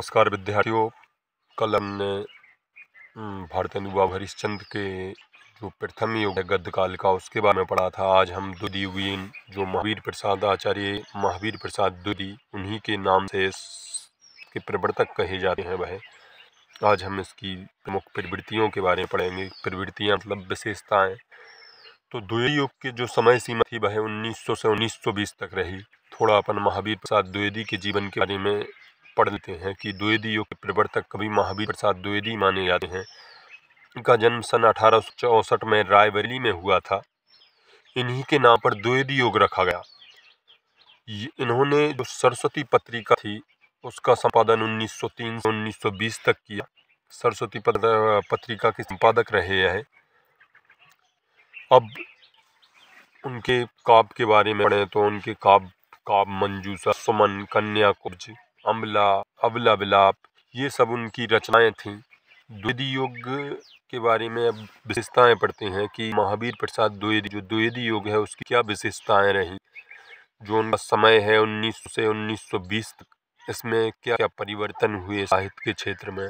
नमस्कार विद्यार्थियों। कल हमने भारतेंदु बाबू हरिश्चंद्र के जो प्रथम युग है गद्य काल का, उसके बारे में पढ़ा था। आज हम द्विदीवीन जो महावीर प्रसाद आचार्य महावीर प्रसाद द्विदी, उन्हीं के नाम से इसके प्रवर्तक कहे जाते हैं, वह आज हम इसकी प्रमुख प्रवृत्तियों के बारे में पढ़ेंगे। प्रवृत्तियाँ मतलब विशेषताएँ। तो द्विवेदी युग की जो समय सीमा थी वह 1900 से 1920 तक रही। थोड़ा अपन महावीर प्रसाद द्विवेदी के जीवन के बारे में पढ़ लेते हैं कि द्विवेदी युग के प्रवर्तक कवि महावीर प्रसाद द्विवेदी माने जाते हैं। इनका जन्म सन 1864 में रायबरेली में हुआ था। इन्हीं के नाम पर द्विवेदी युग रखा गया। इन्होंने जो सरस्वती पत्रिका थी उसका संपादन 1903 से 1920 तक किया। सरस्वती पत्रिका के संपादक रहे हैं। अब उनके काव्य के बारे में पढ़ें तो उनके काव्य मंजूषा, सुमन, कन्या कुब्ज, अमला, अबला विलाप, ये सब उनकी रचनाएं थीं। द्विवेदी युग के बारे में अब विशेषताएं पढ़ते हैं कि महावीर प्रसाद द्विवेदी, जो द्विवेदी युग है उसकी क्या विशेषताएं रहीं। जो उनका समय है 1900 से 1920 तक, इसमें क्या क्या परिवर्तन हुए साहित्य के क्षेत्र में।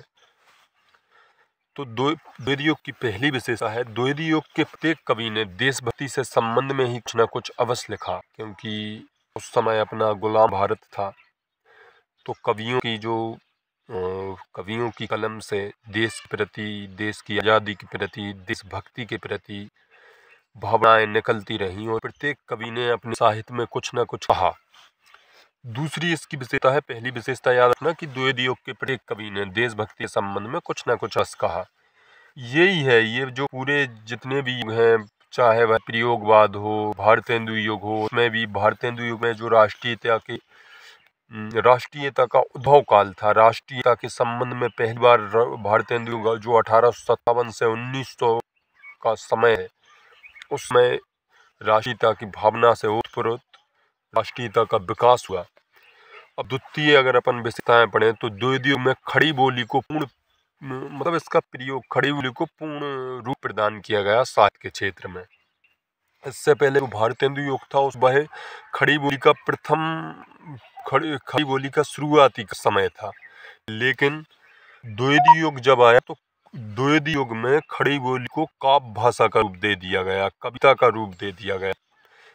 तो द्विवेदी युग की पहली विशेषता है, द्विवेदी युग के प्रत्येक कवि ने देशभक्ति से संबंध में ही कुछ न कुछ अवश्य लिखा, क्योंकि उस समय अपना गुलाम भारत था। तो कवियों की कलम से देश के प्रति, देश की आज़ादी के प्रति, देशभक्ति के प्रति भावनाएं निकलती रहीं और प्रत्येक कवि ने अपने साहित्य में कुछ न कुछ कहा। दूसरी इसकी विशेषता है, पहली विशेषता याद रखना कि द्विवेदी युग के प्रत्येक कवि ने देशभक्ति के संबंध में कुछ न कुछ अवश्य कहा। यही है, ये जो पूरे जितने भी युग हैं, चाहे वह प्रयोगवाद हो, भारतेंदु युग हो, उसमें भी भारतेंदु युग में जो राष्ट्रीयता का उद्भव काल था, राष्ट्रीयता के संबंध में पहली बार भारतेंदु युग जो 1857 से 1900 का समय है, उसमें राष्ट्रीयता की भावना से ओतप्रोत राष्ट्रीयता का विकास हुआ। अब द्वितीय अगर अपन विशेषताएं पढ़ें तो द्विवेदी युग में खड़ी बोली को इसका प्रयोग खड़ी बोली को पूर्ण रूप प्रदान किया गया साहित्य के क्षेत्र में। इससे पहले जो भारतेंदु युग था उस वह खड़ी बोली का शुरुआती समय था, लेकिन द्विवेदी युग जब आया तो द्विवेदी युग में खड़ी बोली को काव्य भाषा का रूप दे दिया गया, कविता का रूप दे दिया गया।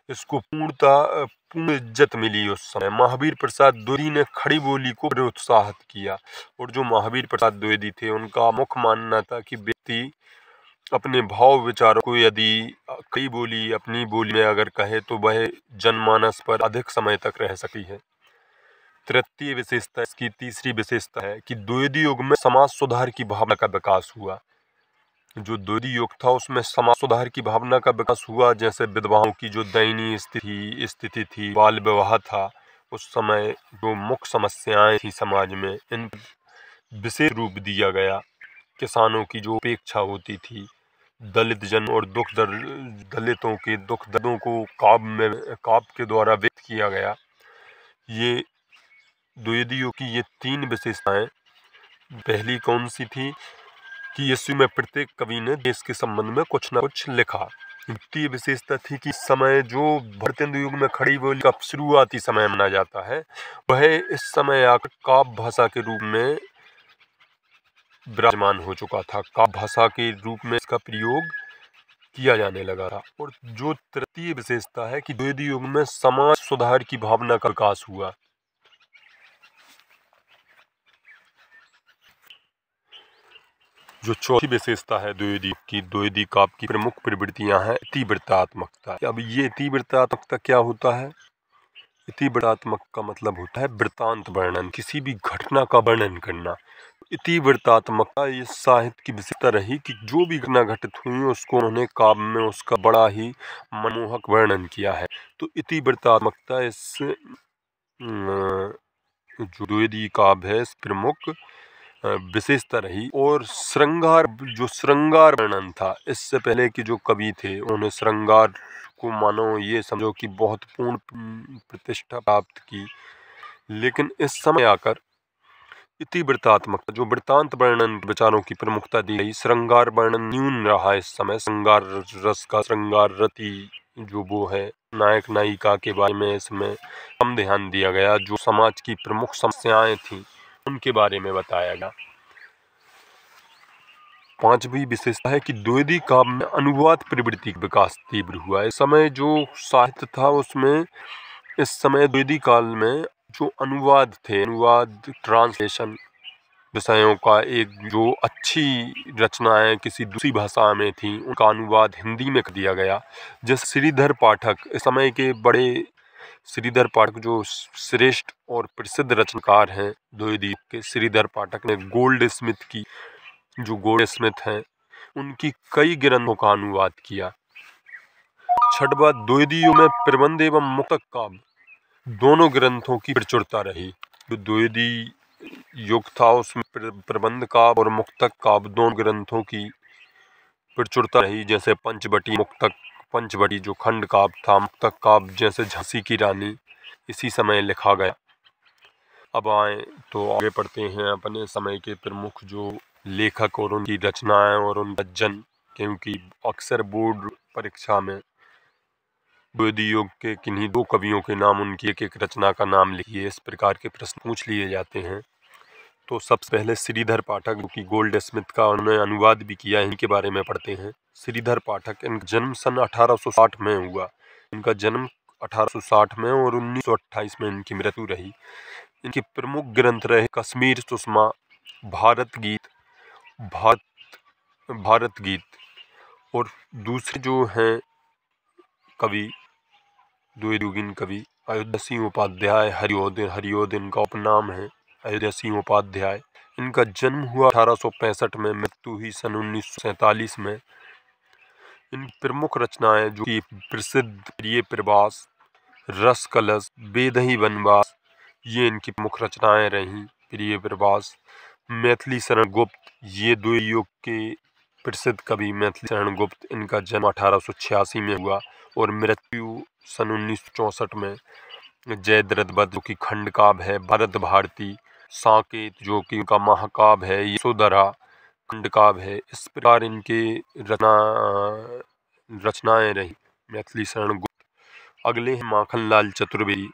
इसको पूर्ण इज्जत मिली उस समय। महावीर प्रसाद द्विवेदी ने खड़ी बोली को प्रोत्साहित किया, और जो महावीर प्रसाद द्विवेदी थे उनका मुख्य मानना था कि व्यक्ति अपने भाव विचारों को यदि खड़ी बोली, अपनी बोली में अगर कहे तो वह जनमानस पर अधिक समय तक रह सकी है। तृतीय विशेषता, इसकी तीसरी विशेषता है कि द्विवेदी युग में समाज सुधार की भावना का विकास हुआ। जो द्विवेदी युग था उसमें समाज सुधार की भावना का विकास हुआ, जैसे विधवाओं की जो दयनीय स्थिति थी, बाल विवाह था, उस समय जो मुख्य समस्याएं थी समाज में, इन विशेष रूप दिया गया। किसानों की जो उपेक्षा होती थी, दलित जन और दलितों के दुख दर्दों को काव्य के द्वारा व्यक्त किया गया। ये द्विवेदी युग की ये तीन विशेषताएं। पहली कौन सी थी कि यीशु में प्रत्येक कवि ने देश के संबंध में कुछ न कुछ लिखा। द्वितीय विशेषता थी कि समय जो भारतेंदु युग में खड़ी बोली का शुरुआती समय माना जाता है, वह इस समय आकर काव्य भाषा के रूप में विराजमान हो चुका था। काव्य भाषा के रूप में इसका प्रयोग किया जाने लगा था। और जो तृतीय विशेषता है कि द्विवेदी युग में समाज सुधार की भावना का विकास हुआ। जो चौथी विशेषता है द्विवेदी काव्य की प्रमुख प्रवृत्तियां हैं, इतिवृत्तात्मकता। अब ये इतिवृत्तात्मकता क्या होता है? इतिवृत्तात्मक का मतलब होता है वृत्तांत वर्णन, किसी भी घटना का वर्णन करना। इतिवृत्तात्मकता इस साहित्य की विशेषता रही कि जो भी घटना घटित हुई उसको उन्होंने काव्य में उसका बड़ा ही मनमोहक वर्णन किया है। तो इतिवृत्तात्मकता इस जो द्विवेदी काव्य है इस प्रमुख विशेषता रही। और श्रृंगार वर्णन था, इससे पहले कि जो कवि थे उन्होंने श्रृंगार को मानो ये समझो कि बहुत पूर्ण प्रतिष्ठा प्राप्त की, लेकिन इस समय आकर इतिवृत्तात्मकता जो वृत्तांत वर्णन विचारों की प्रमुखता दी गई, श्रृंगार वर्णन न्यून रहा। इस समय श्रृंगार रस का, श्रृंगार रति जो वो है, नायक नायिका के बारे में इसमें कम ध्यान दिया गया। जो समाज की प्रमुख समस्याएं थी उनके बारे में बताया गया। पांचवी विशेषता है कि द्विवेदी काव्य में अनुवाद प्रवृत्ति का विकास तीव्र हुआ। इस समय जो साहित्य था उसमें इस समय द्विवेदी काल में जो अनुवाद थे, अनुवाद ट्रांसलेशन विषयों का एक जो अच्छी रचनाएं किसी दूसरी भाषा में थी उनका अनुवाद हिंदी में कर दिया गया। जैसे श्रीधर पाठक, इस समय के बड़े श्रीधर पाठक जो श्रेष्ठ और प्रसिद्ध रचनाकार हैं द्विवेदी के, श्रीधर पाठक ने गोल्ड स्मिथ हैं उनकी कई ग्रंथों का अनुवाद किया। छठवां, द्विवेदी युग में प्रबंध एवं मुक्तक काव्य दोनों ग्रंथों की प्रचुरता रही। जो द्विवेदी युग था उसमें प्रबंध काव्य और मुक्तक काव्य दोनों ग्रंथों की प्रचुरता रही। जैसे पंचवटी जो खंड काव्य था, मुक्तक काव्य जैसे झांसी की रानी इसी समय लिखा गया। अब आए तो आगे पढ़ते हैं अपने समय के प्रमुख जो लेखक और उनकी रचनाएं और उनका जन्म, क्योंकि अक्सर बोर्ड परीक्षा में द्विवेदी युग के किन्हीं दो कवियों के नाम, उनकी एक एक रचना का नाम लिखिए, इस प्रकार के प्रश्न पूछ लिए जाते हैं। तो सबसे पहले श्रीधर पाठक जो कि गोल्ड स्मिथ का उन्होंने अनुवाद भी किया, इनके बारे में पढ़ते हैं। श्रीधर पाठक, इनका जन्म सन 1860 में हुआ। इनका जन्म 1860 में और 1928 में इनकी मृत्यु रही। इनके प्रमुख ग्रंथ रहे कश्मीर सुषमा, भारत गीत और दूसरे जो हैं कवि द्विवेदी कवि अयोध्या सिंह उपाध्याय, हरिओद इनका उपनाम है, अयोध्या सिंह उपाध्याय। इनका जन्म हुआ 1865 में, मृत्यु हुई सन 1947 में। इन प्रमुख रचनाएं जो कि प्रसिद्ध प्रिय प्रवास, रस कलश, बेदही वनवास, ये इनकी प्रमुख रचनाएं रहीं। प्रिय प्रवास, मैथिली शरण गुप्त, ये द्विवेदी युग के प्रसिद्ध कवि मैथिली शरण गुप्त, इनका जन्म 1886 में हुआ और मृत्यु सन 1964 में। जयद्रथ वध जो कि खंड काव्य है, भरत भारती, साकेत जो कि उनका महाकाव्य है, यशोधरा खंड काव्य है। इस प्रकार इनके रचनाएं रही मैथिली शरण गुप्त। अगले हैं माखनलाल चतुर्वेदी।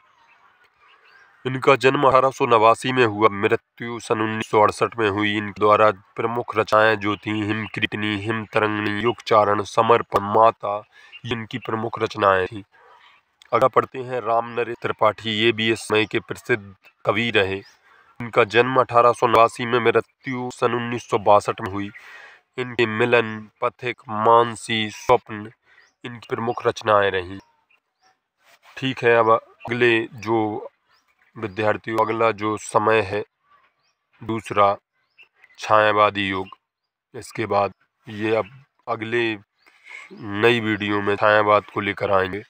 इनका जन्म 1889 में हुआ, मृत्यु सन 1968 में हुई। इनके द्वारा प्रमुख रचनाएं जो थी हिमकृतनी, हिमतरंगिणी, युगचारण, समर्पण, माता, ये इनकी प्रमुख रचनाएं थी। अगला पढ़ते हैं रामनरेश त्रिपाठी, ये भी इस समय के प्रसिद्ध कवि रहे। इनका जन्म 1889 में, मृत्यु सन 1962 में हुई। इनके मिलन, पथिक, मानसी, स्वप्न इनकी प्रमुख रचनाएं रहीं। ठीक है, अब अगले जो विद्यार्थियों, अगला जो समय है दूसरा छायावादी युग। इसके बाद ये अब अगले नई वीडियो में छायावाद को लेकर आएंगे।